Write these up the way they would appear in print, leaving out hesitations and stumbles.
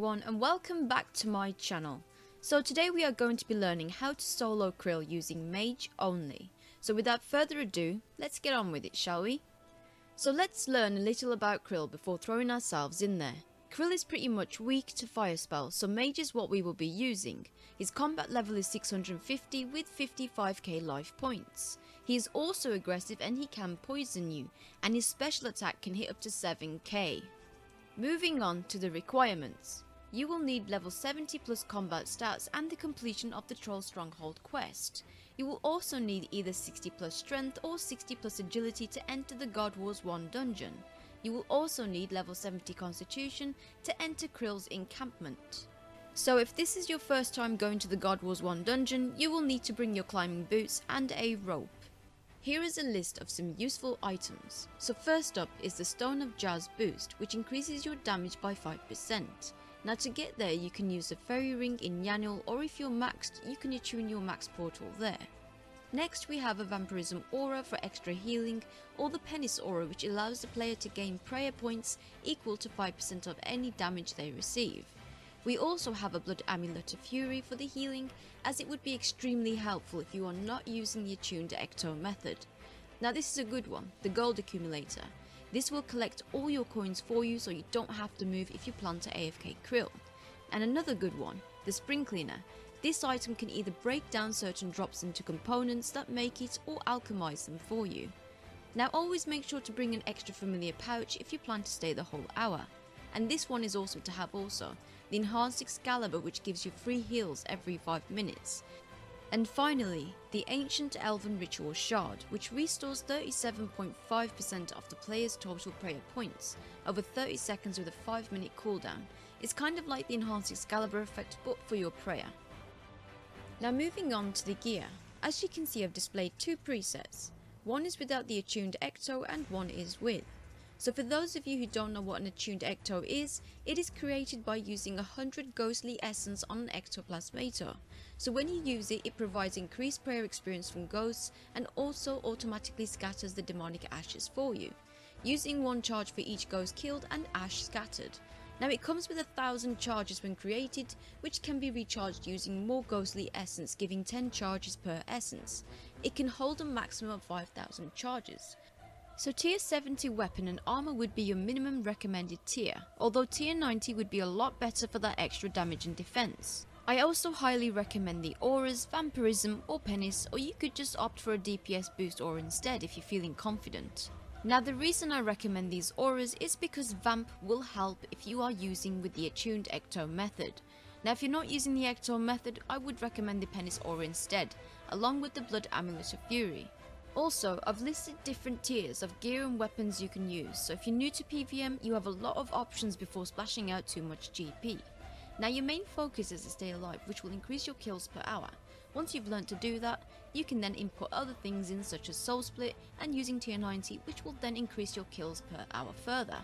everyone and welcome back to my channel. So today we are going to be learning how to solo Krill using Mage only. So without further ado, let's get on with it, shall we? So let's learn a little about Krill before throwing ourselves in there. Krill is pretty much weak to fire spells, so Mage is what we will be using. His combat level is 650 with 55k life points. He is also aggressive and he can poison you, and his special attack can hit up to 7k. Moving on to the requirements. You will need level 70 plus combat stats and the completion of the Troll Stronghold quest. You will also need either 60 plus strength or 60 plus agility to enter the God Wars 1 dungeon. You will also need level 70 constitution to enter Krill's encampment. So if this is your first time going to the God Wars 1 dungeon, you will need to bring your climbing boots and a rope. Here is a list of some useful items. So first up is the Stone of Jazz boost, which increases your damage by 5%. Now to get there you can use the fairy ring in Yanul, or if you're maxed you can attune your max portal there. Next we have a vampirism aura for extra healing, or the penis aura, which allows the player to gain prayer points equal to 5% of any damage they receive. We also have a blood amulet of fury for the healing, as it would be extremely helpful if you are not using the attuned ecto method. Now this is a good one, the gold accumulator. This will collect all your coins for you so you don't have to move if you plan to AFK Krill. And another good one, the spring cleaner. This item can either break down certain drops into components that make it, or alchemize them for you. Now always make sure to bring an extra familiar pouch if you plan to stay the whole hour. And this one is awesome to have also, the enhanced Excalibur, which gives you free heals every 5 minutes. And finally, the ancient elven ritual shard, which restores 37.5% of the player's total prayer points over 30 seconds with a 5-minute cooldown. It's kind of like the enhanced Excalibur effect but for your prayer. Now moving on to the gear. As you can see, I've displayed two presets. One is without the attuned ecto and one is with. So for those of you who don't know what an attuned ecto is, it is created by using 100 ghostly essence on an ectoplasmator. So when you use it, it provides increased prayer experience from ghosts and also automatically scatters the demonic ashes for you, using 1 charge for each ghost killed and ash scattered. Now it comes with 1,000 charges when created, which can be recharged using more ghostly essence, giving 10 charges per essence. It can hold a maximum of 5,000 charges. So tier 70 weapon and armor would be your minimum recommended tier, although tier 90 would be a lot better for that extra damage and defense. I also highly recommend the auras, vampirism or penis, or you could just opt for a DPS boost aura instead if you're feeling confident. Now the reason I recommend these auras is because vamp will help if you are using with the attuned ecto method. Now if you're not using the ecto method, I would recommend the penis aura instead, along with the blood amulet of fury. Also, I've listed different tiers of gear and weapons you can use, so if you're new to PvM, you have a lot of options before splashing out too much GP. Now your main focus is to stay alive, which will increase your kills per hour. Once you've learned to do that, you can then input other things in, such as soul split and using tier 90, which will then increase your kills per hour further.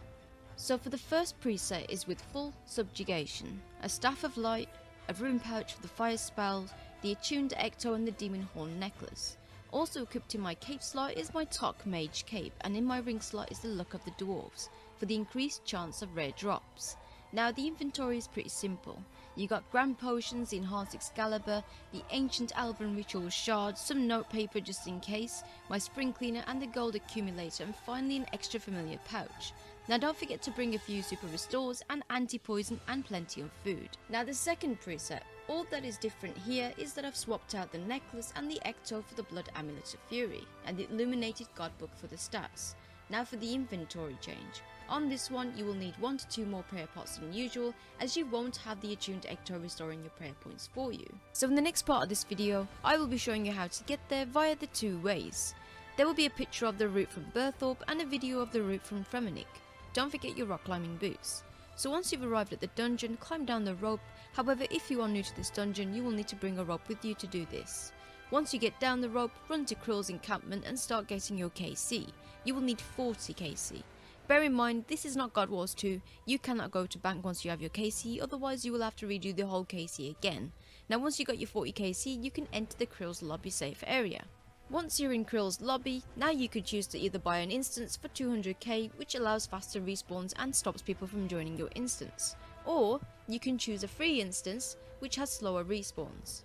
So for the first preset is with full subjugation, a staff of light, a rune pouch for the fire spells, the attuned ecto and the demon horn necklace. Also equipped in my cape slot is my Tok Mage cape, and in my ring slot is the Luck of the Dwarves, for the increased chance of rare drops. Now the inventory is pretty simple. You got grand potions, the enhanced Excalibur, the ancient elven ritual shard, some note paper just in case, my spring cleaner and the gold accumulator, and finally an extra familiar pouch. Now don't forget to bring a few super restores and anti-poison and plenty of food. Now the second preset, all that is different here is that I've swapped out the necklace and the ecto for the blood amulet of fury, and the illuminated god book for the stats. Now for the inventory change. On this one you will need 1 to 2 more prayer pots than usual, as you won't have the attuned ecto restoring your prayer points for you. So in the next part of this video, I will be showing you how to get there via the 2 ways. There will be a picture of the route from Berthorpe and a video of the route from Fremennik. Don't forget your rock climbing boots. So once you've arrived at the dungeon, climb down the rope. However, if you are new to this dungeon, you will need to bring a rope with you to do this. Once you get down the rope, run to Krill's encampment and start getting your KC. You will need 40 KC. Bear in mind, this is not God Wars 2, you cannot go to bank once you have your KC, otherwise you will have to redo the whole KC again. Now once you got your 40 KC, you can enter the Krill's lobby safe area. Once you're in Krill's lobby, now you could choose to either buy an instance for 200k, which allows faster respawns and stops people from joining your instance. Or you can choose a free instance which has slower respawns.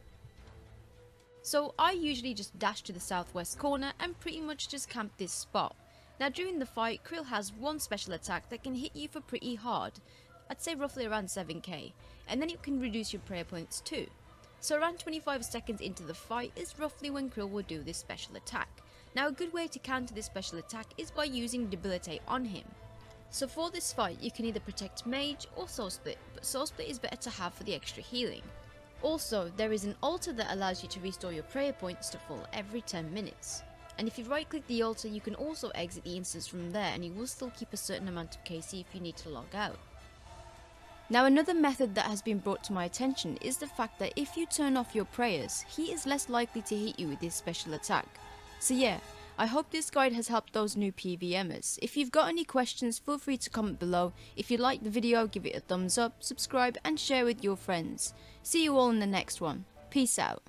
So I usually just dash to the southwest corner and pretty much just camp this spot. Now during the fight, Krill has one special attack that can hit you for pretty hard, I'd say roughly around 7k, and then it can reduce your prayer points too. So around 25 seconds into the fight is roughly when Krill will do this special attack. Now a good way to counter this special attack is by using Debilitate on him. So for this fight you can either protect Mage or Soul Split, but Soul Split is better to have for the extra healing. Also, there is an altar that allows you to restore your prayer points to full every 10 minutes. And if you right click the altar, you can also exit the instance from there and you will still keep a certain amount of KC if you need to log out. Now another method that has been brought to my attention is the fact that if you turn off your prayers, he is less likely to hit you with this special attack. So yeah, I hope this guide has helped those new PVMers. If you've got any questions, feel free to comment below. If you liked the video, give it a thumbs up, subscribe and share with your friends. See you all in the next one. Peace out.